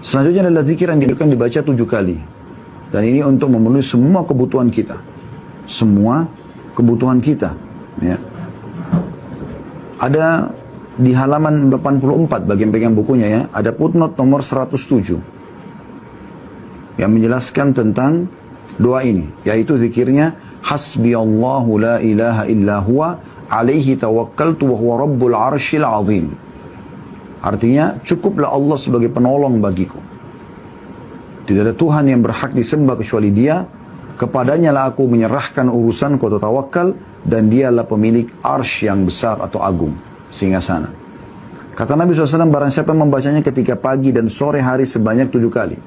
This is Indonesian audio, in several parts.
Selanjutnya adalah zikir yang dibaca 7 kali. Dan ini untuk memenuhi semua kebutuhan kita. Semua kebutuhan kita. Ya. Ada di halaman 84 bagi yang pegang bukunya ya. Ada footnote nomor 107. Yang menjelaskan tentang doa ini. Yaitu zikirnya. Hasbiyallahu la ilaha illa huwa alaihi tawakkaltu wa huwa rabbul arshil azim. Artinya, cukuplah Allah sebagai penolong bagiku. Tidak ada Tuhan yang berhak disembah kecuali Dia. Kepadanya lah aku menyerahkan urusanku atau tawakal. Dan Dialah pemilik arsy yang besar atau agung. Singgasana. Kata Nabi SAW, barang siapa membacanya ketika pagi dan sore hari sebanyak 7 kali.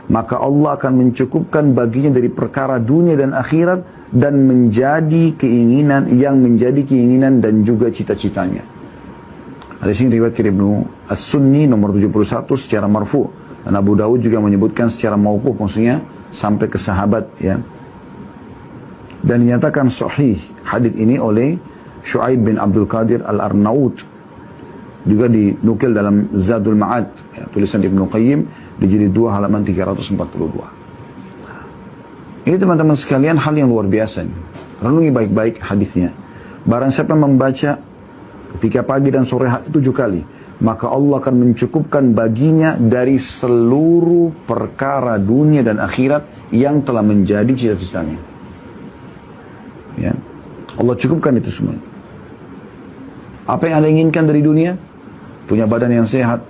Maka Allah akan mencukupkan baginya dari perkara dunia dan akhirat. Dan menjadi keinginan dan juga cita-citanya. Hadis ini riwayat Ibnu As-Sunni nomor 71 secara marfu. Dan Abu Dawud juga menyebutkan secara mauquf, maksudnya sampai ke sahabat ya. Dan dinyatakan sahih hadis ini oleh Syuaib bin Abdul Qadir Al-Arnaut. Juga dinukil dalam Zadul Ma'ad ya, tulisan Ibnu Qayyim di jilid 2 halaman 342. Ini teman-teman sekalian hal yang luar biasa nih. Renungi baik-baik hadisnya. Barang siapa membaca ketika pagi dan sore hari 7 kali, maka Allah akan mencukupkan baginya dari seluruh perkara dunia dan akhirat yang telah menjadi cita-citanya. Ya. Allah cukupkan itu semua. Apa yang Anda inginkan dari dunia? Punya badan yang sehat,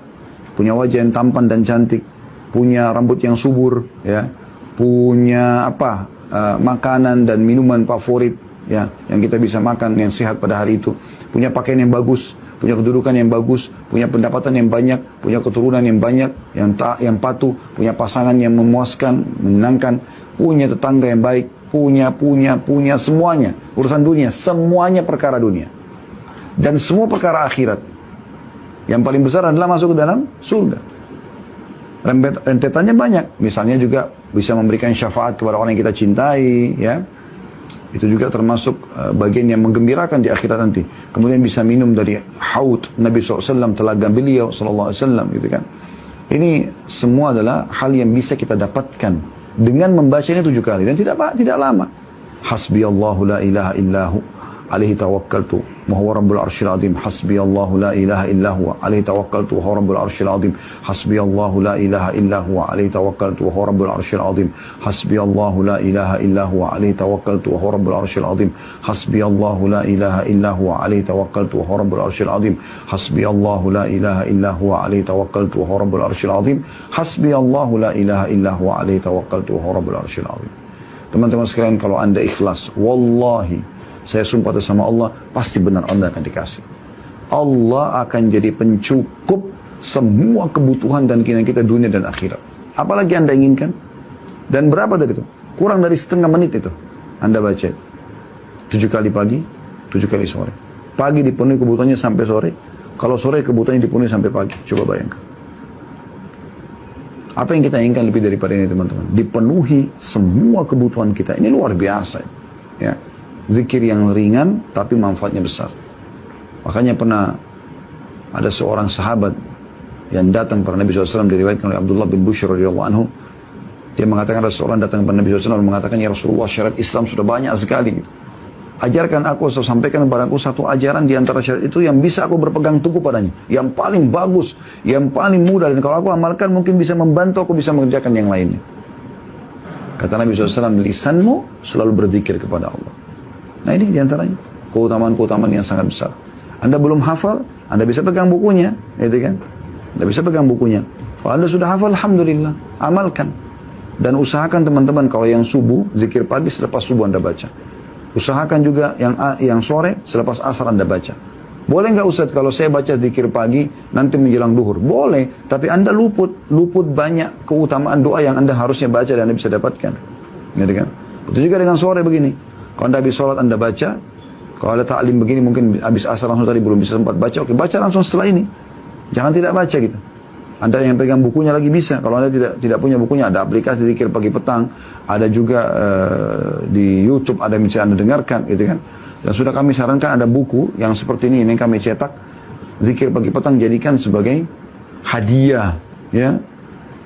punya wajah yang tampan dan cantik, punya rambut yang subur, ya, punya makanan dan minuman favorit, ya, yang kita bisa makan yang sehat pada hari itu. Punya pakaian yang bagus, punya kedudukan yang bagus, punya pendapatan yang banyak, punya keturunan yang banyak, yang patuh, punya pasangan yang memuaskan, menyenangkan, punya tetangga yang baik, punya semuanya. Urusan dunia, semuanya perkara dunia. Dan semua perkara akhirat. Yang paling besar adalah masuk ke dalam surga. Rentetannya banyak. Misalnya juga bisa memberikan syafaat kepada orang yang kita cintai, ya. Itu juga termasuk bagian yang menggembirakan di akhirat nanti. Kemudian bisa minum dari haud Nabi SAW, telaga beliau SAW, gitu kan. Ini semua adalah hal yang bisa kita dapatkan dengan membacanya 7 kali. Dan tidak lama. Hasbiyallahu la ilaha illahu alaihi tawakkaltu wa huwa rabbul arsyil azim. Hasbiyallahu la ilaha illahu alaihi tawakkaltu wa huwa rabbul arsyil azim. Hasbiyallahu la ilaha illahu alaihi tawakkaltu wa huwa rabbul arsyil azim. Hasbiyallahu la ilaha illahu alaihi tawakkaltu wa huwa rabbul arsyil azim. Hasbiyallahu la ilaha illahu alaihi tawakkaltu wa huwa rabbul arsyil azim. Hasbiyallahu la ilaha illahu alaihi tawakkaltu wa huwa rabbul arsyil azim. Hasbiyallahu la ilaha illahu alaihi tawakkaltu wa huwa rabbul arsyil azim. Teman-teman sekalian, kalau Anda ikhlas, wallahi saya sumpah atas sama Allah, pasti benar Anda akan dikasih. Allah akan jadi pencukup semua kebutuhan dan keinginan kita dunia dan akhirat. Apalagi Anda inginkan? Dan berapa dari itu? Kurang dari setengah menit itu. Anda baca 7 kali pagi, 7 kali sore. Pagi dipenuhi kebutuhannya sampai sore. Kalau sore kebutuhannya dipenuhi sampai pagi. Coba bayangkan. Apa yang kita inginkan lebih daripada ini, teman-teman? Dipenuhi semua kebutuhan kita. Ini luar biasa. Ya. Zikir yang ringan tapi manfaatnya besar. Makanya pernah ada seorang sahabat yang datang kepada Nabi SAW, diriwayatkan oleh Abdullah bin Bushr radhiyallahu anhu. Dia mengatakan, ada seorang datang kepada Nabi SAW mengatakan, ya Rasulullah, syariat Islam sudah banyak sekali. Ajarkan aku, atau sampaikan kepada aku satu ajaran di antara syariat itu yang bisa aku berpegang teguh padanya, yang paling bagus, yang paling mudah, dan kalau aku amalkan mungkin bisa membantu aku bisa mengerjakan yang lainnya. Kata Nabi SAW, lisanmu selalu berzikir kepada Allah. Nah ini diantaranya keutamaan-keutamaan yang sangat besar. Anda belum hafal, Anda bisa pegang bukunya, gitu kan? Anda bisa pegang bukunya. Kalau Anda sudah hafal, alhamdulillah, amalkan. Dan usahakan teman-teman, kalau yang subuh, zikir pagi selepas subuh Anda baca. Usahakan juga yang sore selepas asar Anda baca. Boleh nggak Ustaz kalau saya baca zikir pagi nanti menjelang duhur? Boleh, tapi Anda luput banyak keutamaan doa yang Anda harusnya baca dan Anda bisa dapatkan. Gitu kan? Betul juga dengan sore begini. Kalau Anda habis sholat Anda baca, kalau ada ta'lim begini mungkin habis asar langsung tadi belum bisa sempat baca, oke baca langsung setelah ini. Jangan tidak baca gitu. Anda yang pegang bukunya lagi bisa. Kalau Anda tidak punya bukunya, ada aplikasi zikir pagi petang, ada juga di YouTube ada yang bisa Anda dengarkan gitu kan. Dan sudah kami sarankan ada buku yang seperti ini yang kami cetak, zikir pagi petang, jadikan sebagai hadiah ya.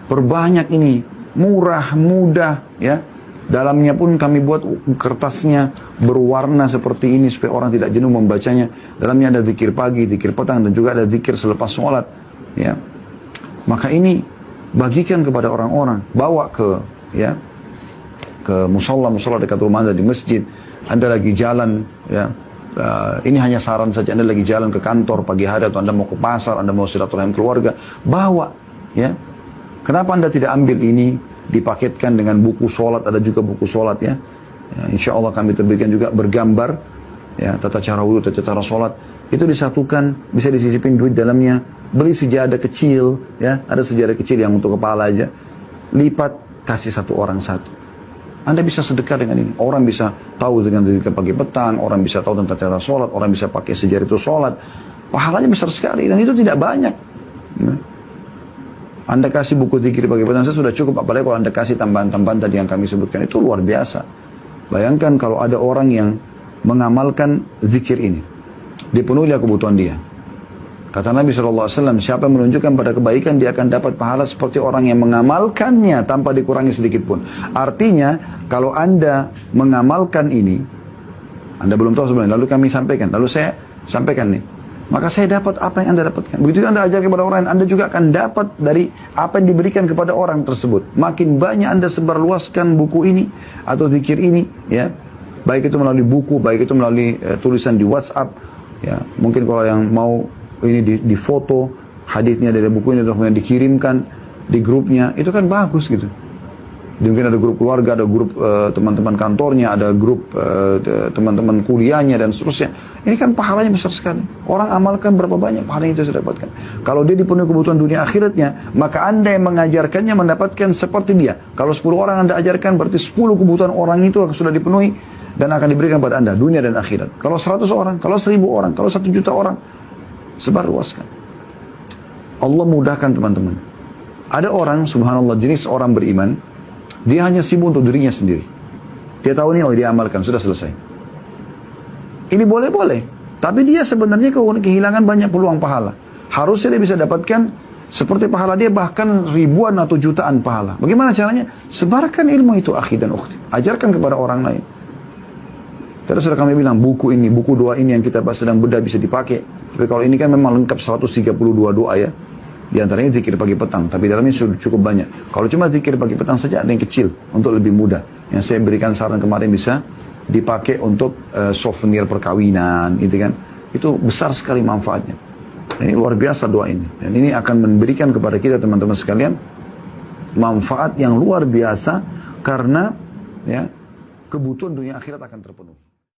Perbanyak ini, murah, mudah, ya. Dalamnya pun kami buat kertasnya berwarna seperti ini supaya orang tidak jenuh membacanya. Dalamnya ada zikir pagi, zikir petang, dan juga ada zikir selepas sholat. Ya. Maka ini bagikan kepada orang-orang, bawa ke musola dekat rumah Anda di masjid. Anda lagi jalan, ya. Ini hanya saran saja. Anda lagi jalan ke kantor pagi hari atau Anda mau ke pasar, Anda mau silaturahim keluarga, bawa, ya. Kenapa Anda tidak ambil ini? Dipaketkan dengan buku sholat, ada juga buku sholat, ya. Insya Allah kami terbitkan juga bergambar, ya, tata cara wudhu, tata cara sholat. Itu disatukan, bisa disisipin duit dalamnya. Beli sejadah kecil, ya, ada sejadah kecil yang untuk kepala aja. Lipat, kasih satu orang satu. Anda bisa sedekah dengan ini. Orang bisa tahu dengan zikir pagi petang, orang bisa tahu tentang cara sholat, orang bisa pakai sejadah itu sholat. Pahalanya besar sekali dan itu tidak banyak. Ya. Anda kasih buku zikir pagi petang saya sudah cukup, apalagi kalau Anda kasih tambahan-tambahan tadi yang kami sebutkan, itu luar biasa. Bayangkan kalau ada orang yang mengamalkan zikir ini, dipenuhi kebutuhan dia. Kata Nabi SAW, siapa yang menunjukkan pada kebaikan, dia akan dapat pahala seperti orang yang mengamalkannya tanpa dikurangi sedikit pun. Artinya, kalau Anda mengamalkan ini, Anda belum tahu sebenarnya, lalu kami sampaikan, lalu saya sampaikan nih, maka saya dapat apa yang Anda dapatkan. Begitu Anda ajar kepada orang lain, Anda juga akan dapat dari apa yang diberikan kepada orang tersebut. Makin banyak Anda sebarluaskan buku ini atau zikir ini, ya, baik itu melalui buku, baik itu melalui tulisan di WhatsApp, ya. Mungkin kalau yang mau ini di foto hadisnya dari buku ini, kemudian dikirimkan di grupnya, itu kan bagus gitu. Mungkin ada grup keluarga, ada grup teman-teman kantornya, ada grup teman-teman kuliahnya dan seterusnya. Ini kan pahalanya besar sekali. Orang amalkan berapa banyak pahalanya itu saya dapatkan. Kalau dia dipenuhi kebutuhan dunia akhiratnya, maka Anda yang mengajarkannya mendapatkan seperti dia. Kalau 10 orang Anda ajarkan, berarti 10 kebutuhan orang itu sudah dipenuhi dan akan diberikan pada Anda dunia dan akhirat. Kalau 100 orang, kalau 1000 orang, kalau 1 juta orang, sebarluaskan. Allah mudahkan teman-teman. Ada orang, subhanallah, jenis orang beriman, dia hanya sibuk untuk dirinya sendiri. Dia tahu nih, oh dia amalkan, sudah selesai. Ini boleh-boleh. Tapi dia sebenarnya kehilangan banyak peluang pahala. Harusnya dia bisa dapatkan seperti pahala dia, bahkan ribuan atau jutaan pahala. Bagaimana caranya? Sebarkan ilmu itu, akhi dan ukhti. Ajarkan kepada orang lain. Tadi sudah kami bilang, buku ini, buku doa ini yang kita sedang bedah bisa dipakai. Tapi kalau ini kan memang lengkap 132 doa, ya. Di antaranya zikir pagi petang, tapi dalamnya sudah cukup banyak. Kalau cuma zikir pagi petang saja, ada yang kecil untuk lebih mudah. Yang saya berikan saran kemarin bisa dipakai untuk souvenir perkawinan, gitu kan. Itu besar sekali manfaatnya. Ini luar biasa doa ini. Dan ini akan memberikan kepada kita teman-teman sekalian manfaat yang luar biasa karena, ya, kebutuhan dunia akhirat akan terpenuhi.